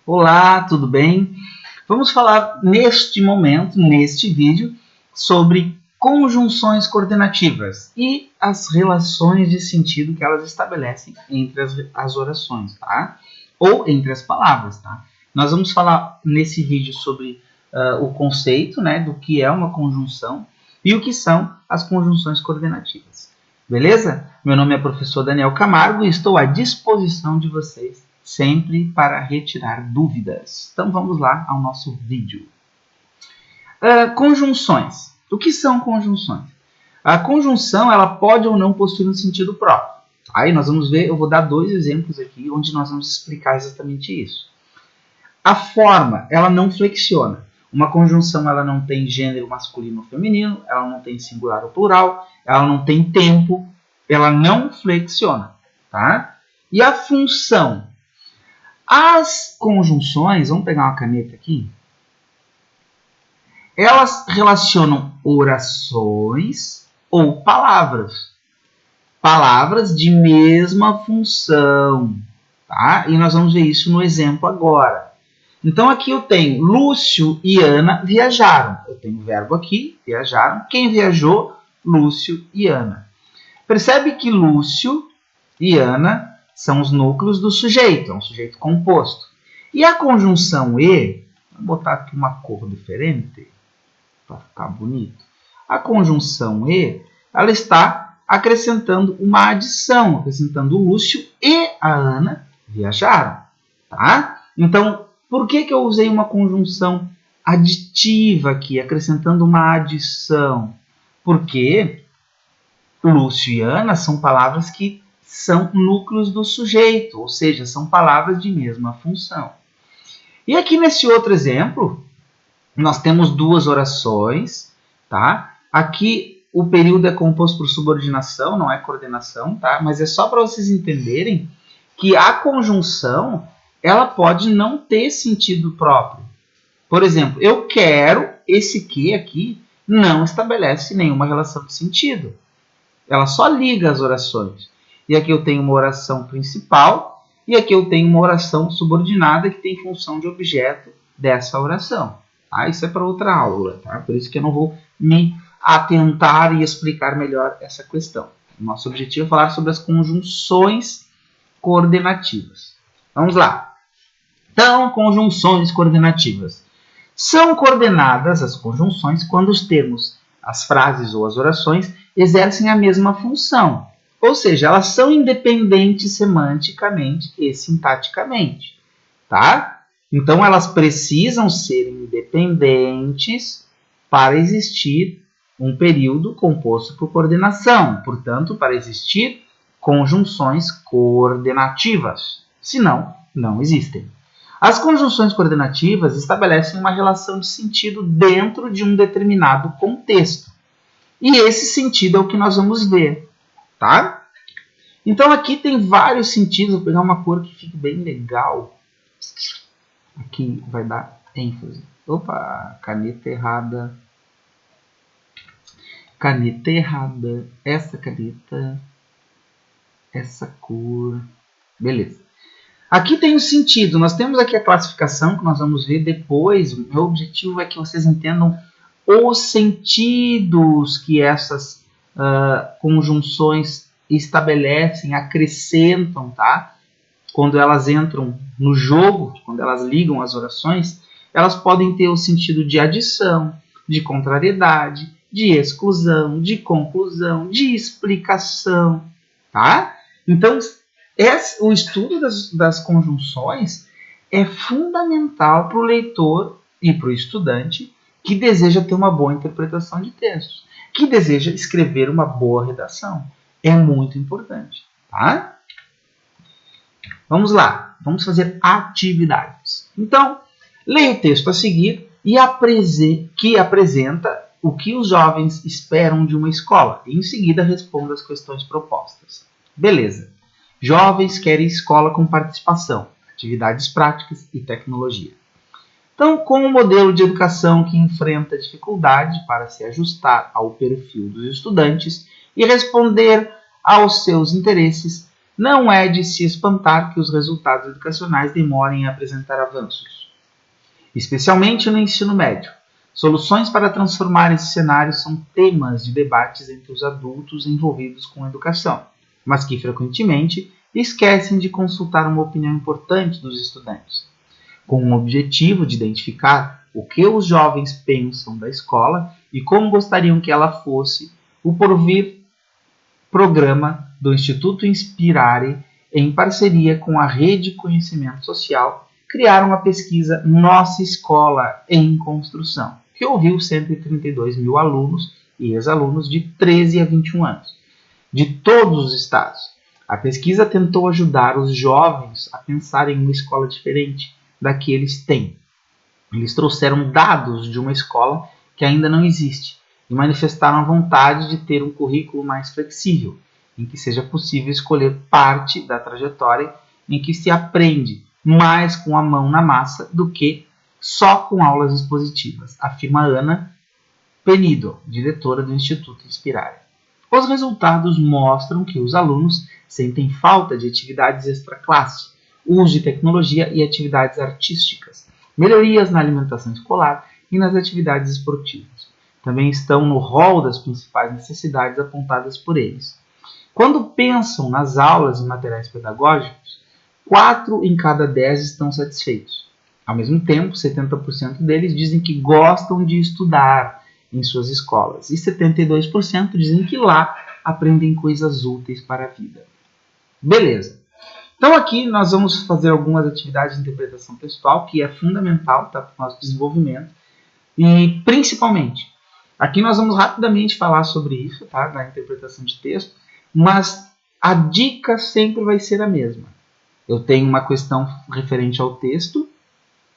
Olá, tudo bem? Vamos falar neste momento, neste vídeo, sobre conjunções coordenativas e as relações de sentido que elas estabelecem entre as orações, tá? Ou entre as palavras, tá? Nós vamos falar nesse vídeo sobre o conceito, né, do que é uma conjunção e o que são as conjunções coordenativas. Beleza? Meu nome é professor Daniel Camargo e estou à disposição de vocês sempre para retirar dúvidas. Então vamos lá ao nosso vídeo. Conjunções. O que são conjunções? A conjunção ela pode ou não possuir um sentido próprio. Aí nós vamos ver, eu vou dar dois exemplos aqui onde nós vamos explicar exatamente isso. A forma, ela não flexiona. Uma conjunção ela não tem gênero masculino ou feminino, ela não tem singular ou plural, ela não tem tempo, ela não flexiona, tá? E a função? As conjunções, vamos pegar uma caneta aqui, elas relacionam orações ou palavras. Palavras de mesma função, tá? E nós vamos ver isso no exemplo agora. Então aqui eu tenho Lúcio e Ana viajaram. Eu tenho o verbo aqui, viajaram. Quem viajou? Lúcio e Ana. Percebe que Lúcio e Ana são os núcleos do sujeito, é um sujeito composto. E a conjunção e, vou botar aqui uma cor diferente, para ficar bonito. A conjunção e, ela está acrescentando uma adição, acrescentando o Lúcio e a Ana viajaram, tá? Então, por que eu usei uma conjunção aditiva aqui, acrescentando uma adição? Porque Lúcio e Ana são palavras que são núcleos do sujeito, ou seja, são palavras de mesma função. E aqui nesse outro exemplo, nós temos duas orações, tá? Aqui o período é composto por subordinação, não é coordenação, tá? Mas é só para vocês entenderem que a conjunção, ela pode não ter sentido próprio. Por exemplo, eu quero, esse que aqui não estabelece nenhuma relação de sentido. Ela só liga as orações. E aqui eu tenho uma oração principal e aqui eu tenho uma oração subordinada que tem função de objeto dessa oração. Tá? Isso é para outra aula, tá? Por isso que eu não vou me atentar e explicar melhor essa questão. Nosso objetivo é falar sobre as conjunções coordenativas. Vamos lá. Então, conjunções coordenativas. São coordenadas as conjunções quando os termos, as frases ou as orações exercem a mesma função. Ou seja, elas são independentes semanticamente e sintaticamente. Tá? Então, elas precisam ser independentes para existir um período composto por coordenação. Portanto, para existir conjunções coordenativas. Senão, não existem. As conjunções coordenativas estabelecem uma relação de sentido dentro de um determinado contexto. E esse sentido é o que nós vamos ver, tá? Então aqui tem vários sentidos. Vou pegar uma cor que fique bem legal. Aqui vai dar ênfase. Opa, caneta errada. Caneta errada. Essa caneta. Essa cor. Beleza. Aqui tem o sentido. Nós temos aqui a classificação que nós vamos ver depois. O meu objetivo é que vocês entendam os sentidos que essas conjunções estabelecem, acrescentam, tá? Quando elas entram no jogo, quando elas ligam as orações, elas podem ter o sentido de adição, de contrariedade, de exclusão, de conclusão, de explicação, tá? Então, o estudo das conjunções é fundamental para o leitor e para o estudante que deseja ter uma boa interpretação de textos, que deseja escrever uma boa redação. É muito importante, tá? Vamos lá, vamos fazer atividades. Então, leia o texto a seguir e que apresenta o que os jovens esperam de uma escola. E em seguida responda as questões propostas. Beleza. Jovens querem escola com participação, atividades práticas e tecnologia. Então, com um modelo de educação que enfrenta dificuldade para se ajustar ao perfil dos estudantes e responder aos seus interesses, não é de se espantar que os resultados educacionais demorem a apresentar avanços, especialmente no ensino médio. Soluções para transformar esses cenários são temas de debates entre os adultos envolvidos com a educação, mas que frequentemente esquecem de consultar uma opinião importante dos estudantes, com o objetivo de identificar o que os jovens pensam da escola e como gostariam que ela fosse. O Porvir programa do Instituto Inspirare, em parceria com a Rede Conhecimento Social, criaram a pesquisa Nossa Escola em Construção, que ouviu 132 mil alunos e ex-alunos de 13 a 21 anos, de todos os estados. A pesquisa tentou ajudar os jovens a pensar em uma escola diferente da que eles têm. Eles trouxeram dados de uma escola que ainda não existe e manifestaram a vontade de ter um currículo mais flexível, em que seja possível escolher parte da trajetória em que se aprende mais com a mão na massa do que só com aulas expositivas, afirma Ana Penido, diretora do Instituto Inspirare. Os resultados mostram que os alunos sentem falta de atividades extraclasse, uso de tecnologia e atividades artísticas, melhorias na alimentação escolar e nas atividades esportivas. Também estão no rol das principais necessidades apontadas por eles. Quando pensam nas aulas e materiais pedagógicos, 4 em cada 10 estão satisfeitos. Ao mesmo tempo, 70% deles dizem que gostam de estudar em suas escolas e 72% dizem que lá aprendem coisas úteis para a vida. Beleza. Então aqui nós vamos fazer algumas atividades de interpretação textual, que é fundamental para o nosso desenvolvimento. E principalmente, aqui nós vamos rapidamente falar sobre isso, tá? Na interpretação de texto, mas a dica sempre vai ser a mesma. Eu tenho uma questão referente ao texto,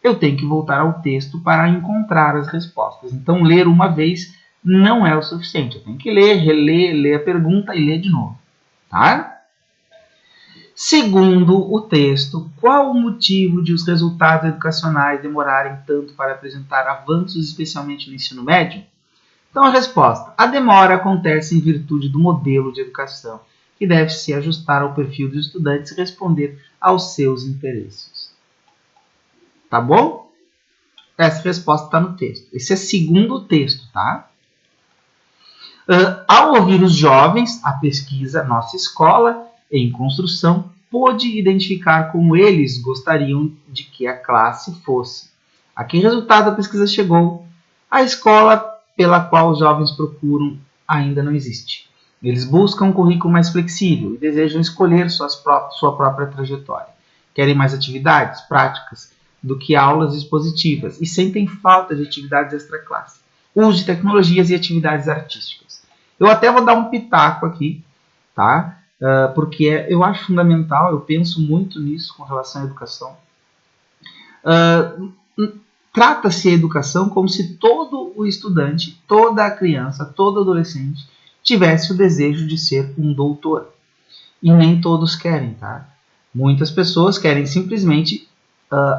eu tenho que voltar ao texto para encontrar as respostas. Então ler uma vez não é o suficiente. Eu tenho que ler, reler, ler a pergunta e ler de novo. Tá? Segundo o texto, qual o motivo de os resultados educacionais demorarem tanto para apresentar avanços, especialmente no ensino médio? Então a resposta: a demora acontece em virtude do modelo de educação, que deve se ajustar ao perfil dos estudantes e responder aos seus interesses. Tá bom? Essa resposta está no texto. Esse é segundo o texto, tá? Ao ouvir os jovens, a pesquisa Nossa Escola em Construção pôde identificar como eles gostariam de que a classe fosse. A que resultado a pesquisa chegou? A escola pela qual os jovens procuram ainda não existe. Eles buscam um currículo mais flexível e desejam escolher sua própria trajetória. Querem mais atividades práticas do que aulas expositivas e sentem falta de atividades extraclasse, uso de tecnologias e atividades artísticas. Eu até vou dar um pitaco aqui, tá? Porque eu acho fundamental, eu penso muito nisso com relação à educação. Trata-se a educação como se todo o estudante, toda a criança, todo adolescente tivesse o desejo de ser um doutor. E nem todos querem, tá? Muitas pessoas querem simplesmente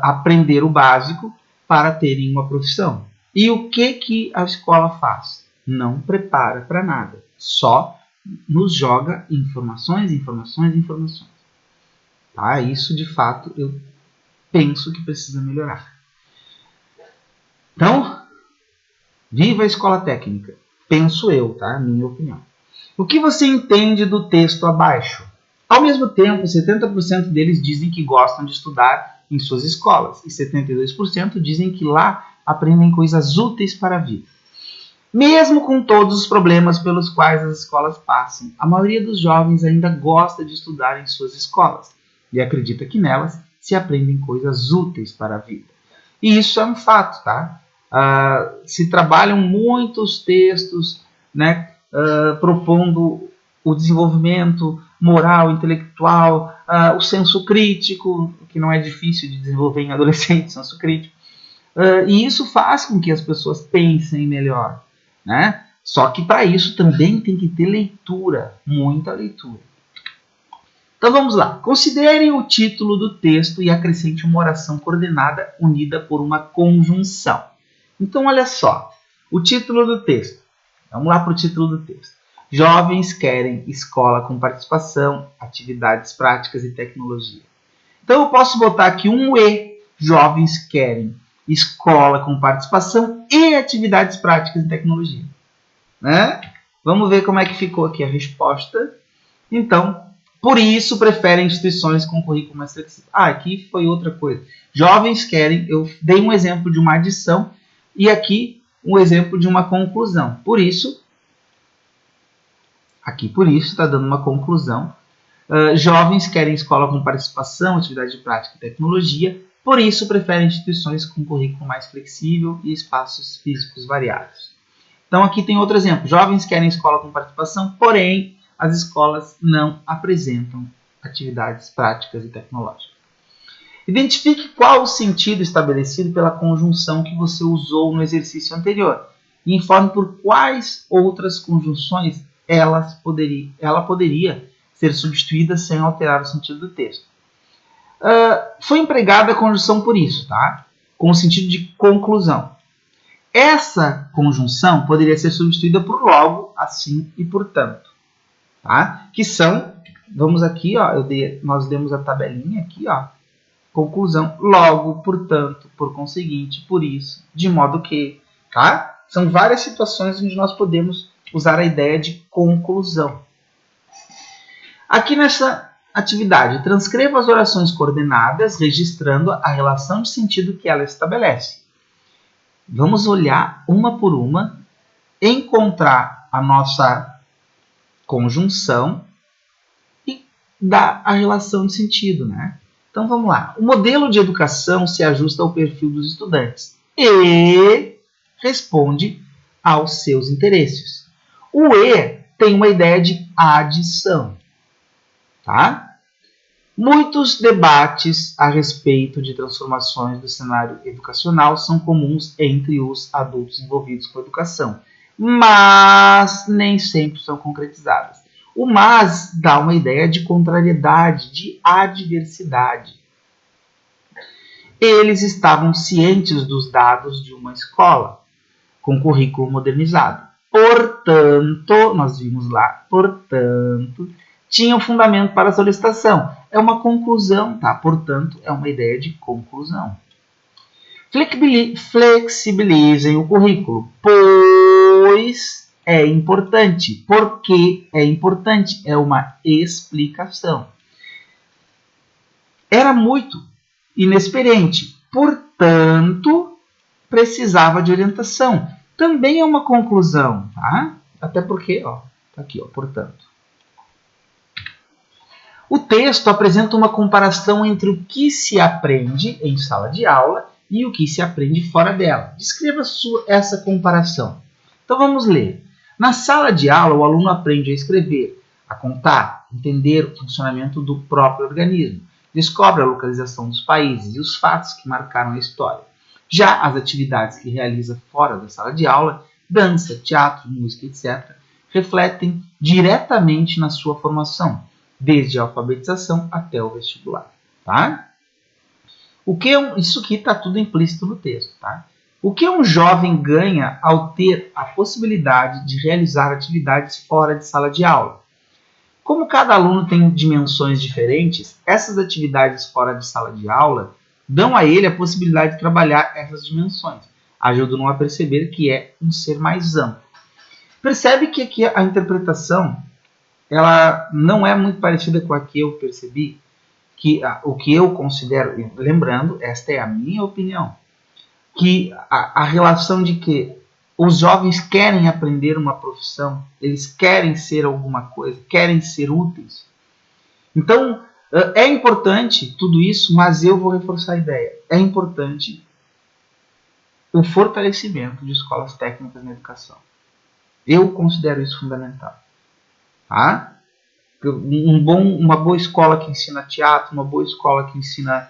aprender o básico para terem uma profissão. E o que a escola faz? Não prepara para nada. Só nos joga informações. Tá? Isso, de fato, eu penso que precisa melhorar. Então, viva a escola técnica. Penso eu, tá? Minha opinião. O que você entende do texto abaixo? Ao mesmo tempo, 70% deles dizem que gostam de estudar em suas escolas e 72% dizem que lá aprendem coisas úteis para a vida. Mesmo com todos os problemas pelos quais as escolas passam, a maioria dos jovens ainda gosta de estudar em suas escolas e acredita que nelas se aprendem coisas úteis para a vida. E isso é um fato, tá? Se trabalham muitos textos, né, propondo o desenvolvimento moral, intelectual, o senso crítico, que não é difícil de desenvolver em adolescente, senso crítico. E isso faz com que as pessoas pensem melhor, né? Só que para isso também tem que ter leitura, muita leitura. Então vamos lá. Considere o título do texto e acrescente uma oração coordenada unida por uma conjunção. Então olha só, o título do texto. Vamos lá para o título do texto. Jovens querem escola com participação, atividades práticas e tecnologia. Então eu posso botar aqui um E. Jovens querem escola com participação e atividades práticas e tecnologia. Né? Vamos ver como é que ficou aqui a resposta. Então, por isso preferem instituições com currículo mais flexível. Aqui foi outra coisa. Jovens querem, eu dei um exemplo de uma adição e aqui um exemplo de uma conclusão. Por isso, está dando uma conclusão. Jovens querem escola com participação, atividade prática e tecnologia. Por isso, preferem instituições com currículo mais flexível e espaços físicos variados. Então, aqui tem outro exemplo. Jovens querem escola com participação, porém, as escolas não apresentam atividades práticas e tecnológicas. Identifique qual o sentido estabelecido pela conjunção que você usou no exercício anterior e informe por quais outras conjunções ela poderia ser substituída sem alterar o sentido do texto. Foi empregada a conjunção por isso, tá? Com o sentido de conclusão. Essa conjunção poderia ser substituída por logo, assim e portanto. Tá? Que são, vamos aqui, ó, nós demos a tabelinha aqui, ó, conclusão, logo, portanto, por conseguinte, por isso, de modo que, tá? São várias situações onde nós podemos usar a ideia de conclusão. Aqui nessa atividade, transcreva as orações coordenadas, registrando a relação de sentido que ela estabelece. Vamos olhar uma por uma, encontrar a nossa conjunção e dar a relação de sentido, né? Então vamos lá. O modelo de educação se ajusta ao perfil dos estudantes e responde aos seus interesses. O E tem uma ideia de adição, tá? Muitos debates a respeito de transformações do cenário educacional são comuns entre os adultos envolvidos com a educação, mas nem sempre são concretizadas. O mas dá uma ideia de contrariedade, de adversidade. Eles estavam cientes dos dados de uma escola com currículo modernizado. Portanto, nós vimos lá, portanto, tinham fundamento para a solicitação. É uma conclusão, tá? Portanto, é uma ideia de conclusão. Flexibilizem o currículo, pois é importante. Por que é importante? É uma explicação. Era muito inexperiente, portanto, precisava de orientação. Também é uma conclusão, tá? Até porque, ó, tá aqui, ó, portanto. O texto apresenta uma comparação entre o que se aprende em sala de aula e o que se aprende fora dela. Descreva essa comparação. Então vamos ler. Na sala de aula, o aluno aprende a escrever, a contar, entender o funcionamento do próprio organismo, descobre a localização dos países e os fatos que marcaram a história. Já as atividades que realiza fora da sala de aula, dança, teatro, música, etc., refletem diretamente na sua formação, desde a alfabetização até o vestibular. Tá? Isso aqui está tudo implícito no texto. Tá? O que um jovem ganha ao ter a possibilidade de realizar atividades fora de sala de aula? Como cada aluno tem dimensões diferentes, essas atividades fora de sala de aula dão a ele a possibilidade de trabalhar essas dimensões, ajudam a perceber que é um ser mais amplo. Percebe que aqui a interpretação ela não é muito parecida com a que eu percebi, que o que eu considero, lembrando, esta é a minha opinião, que a relação de que os jovens querem aprender uma profissão, eles querem ser alguma coisa, querem ser úteis. Então, é importante tudo isso, mas eu vou reforçar a ideia. É importante o fortalecimento de escolas técnicas na educação. Eu considero isso fundamental. Tá? Uma boa escola que ensina teatro, uma boa escola que ensina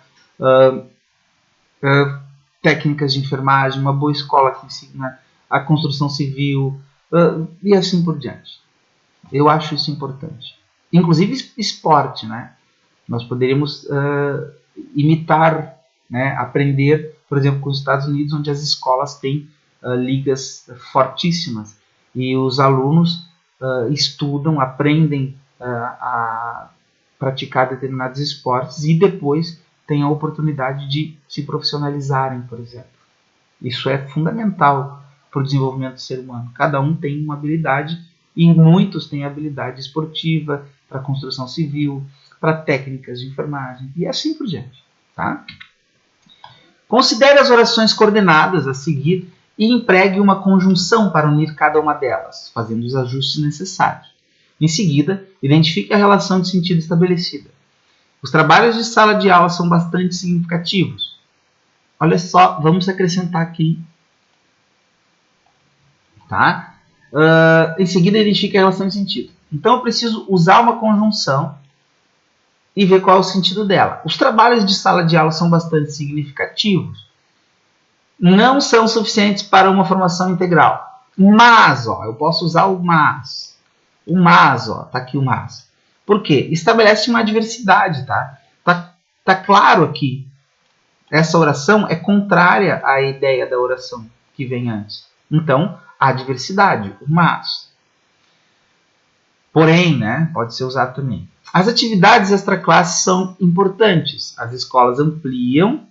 técnicas de enfermagem, uma boa escola que ensina a construção civil e assim por diante. Eu acho isso importante. Inclusive esporte, né? Nós poderíamos imitar, né? Aprender, por exemplo, com os Estados Unidos, onde as escolas têm ligas fortíssimas e os alunos estudam, aprendem a praticar determinados esportes e depois têm a oportunidade de se profissionalizarem, por exemplo. Isso é fundamental para o desenvolvimento do ser humano. Cada um tem uma habilidade e muitos têm habilidade esportiva, para construção civil, para técnicas de enfermagem e assim por diante. Tá? Considere as orações coordenadas a seguir e empregue uma conjunção para unir cada uma delas, fazendo os ajustes necessários. Em seguida, identifique a relação de sentido estabelecida. Os trabalhos de sala de aula são bastante significativos. Olha só, vamos acrescentar aqui. Tá? Em seguida, identifique a relação de sentido. Então, eu preciso usar uma conjunção e ver qual é o sentido dela. Os trabalhos de sala de aula são bastante significativos. Não são suficientes para uma formação integral. Mas, eu posso usar o mas. O mas, tá aqui o mas. Por quê? Estabelece uma diversidade, tá? Tá claro aqui. Essa oração é contrária à ideia da oração que vem antes. Então, há diversidade, o mas. Porém, né, pode ser usado também. As atividades extraclasse são importantes. As escolas ampliam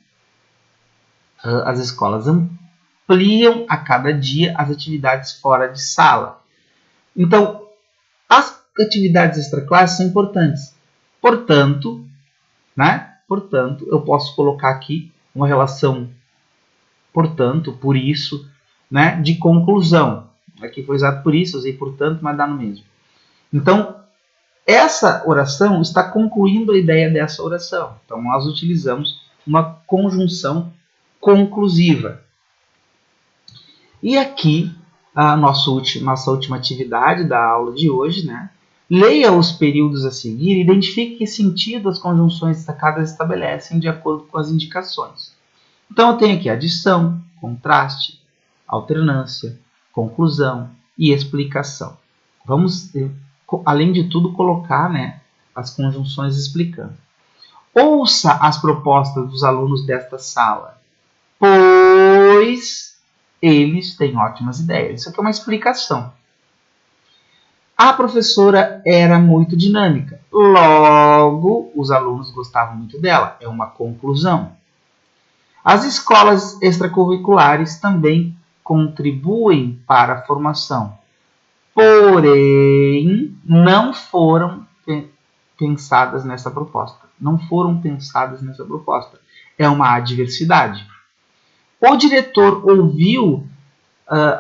a cada dia as atividades fora de sala. Então, as atividades extraclasse são importantes. Portanto, eu posso colocar aqui uma relação, portanto, por isso, né, de conclusão. Aqui foi usado por isso, usei portanto, mas dá no mesmo. Então, essa oração está concluindo a ideia dessa oração. Então, nós utilizamos uma conjunção conclusiva. E aqui, a nossa última atividade da aula de hoje, né? Leia os períodos a seguir e identifique que sentido as conjunções destacadas estabelecem de acordo com as indicações. Então, eu tenho aqui adição, contraste, alternância, conclusão e explicação. Vamos, além de tudo, colocar, né, as conjunções explicando. Ouça as propostas dos alunos desta sala, pois eles têm ótimas ideias. Isso aqui é uma explicação. A professora era muito dinâmica, logo os alunos gostavam muito dela. É uma conclusão. As escolas extracurriculares também contribuem para a formação, porém não foram pensadas nessa proposta. É uma adversidade. O diretor ouviu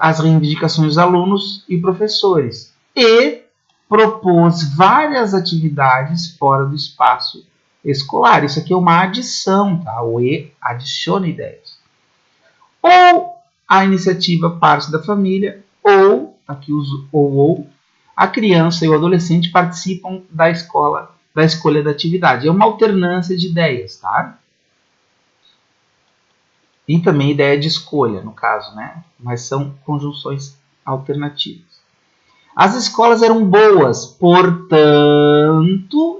as reivindicações dos alunos e professores e propôs várias atividades fora do espaço escolar. Isso aqui é uma adição, tá? O E adiciona ideias. Ou a iniciativa parte da família, ou, aqui uso ou, a criança e o adolescente participam da escolha da atividade. É uma alternância de ideias, tá? E também ideia de escolha, no caso, né? Mas são conjunções alternativas. As escolas eram boas, portanto,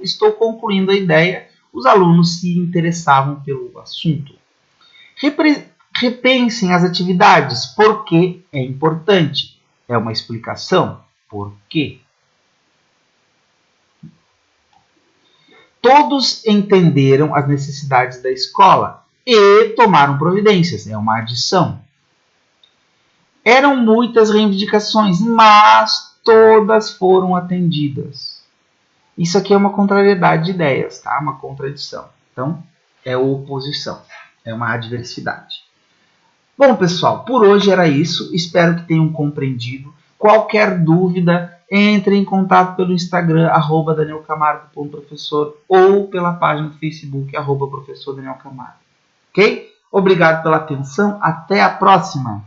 estou concluindo a ideia, os alunos se interessavam pelo assunto. Repensem as atividades, porque é importante. É uma explicação, por quê? Todos entenderam as necessidades da escola e tomaram providências. É uma adição. Eram muitas reivindicações, mas todas foram atendidas. Isso aqui é uma contrariedade de ideias, tá? Uma contradição. Então, é oposição. É uma adversidade. Bom, pessoal, por hoje era isso. Espero que tenham compreendido. Qualquer dúvida, entre em contato pelo Instagram, @danielcamargo.professor ou pela página do Facebook, @professor Daniel Camargo. Ok? Obrigado pela atenção. Até a próxima!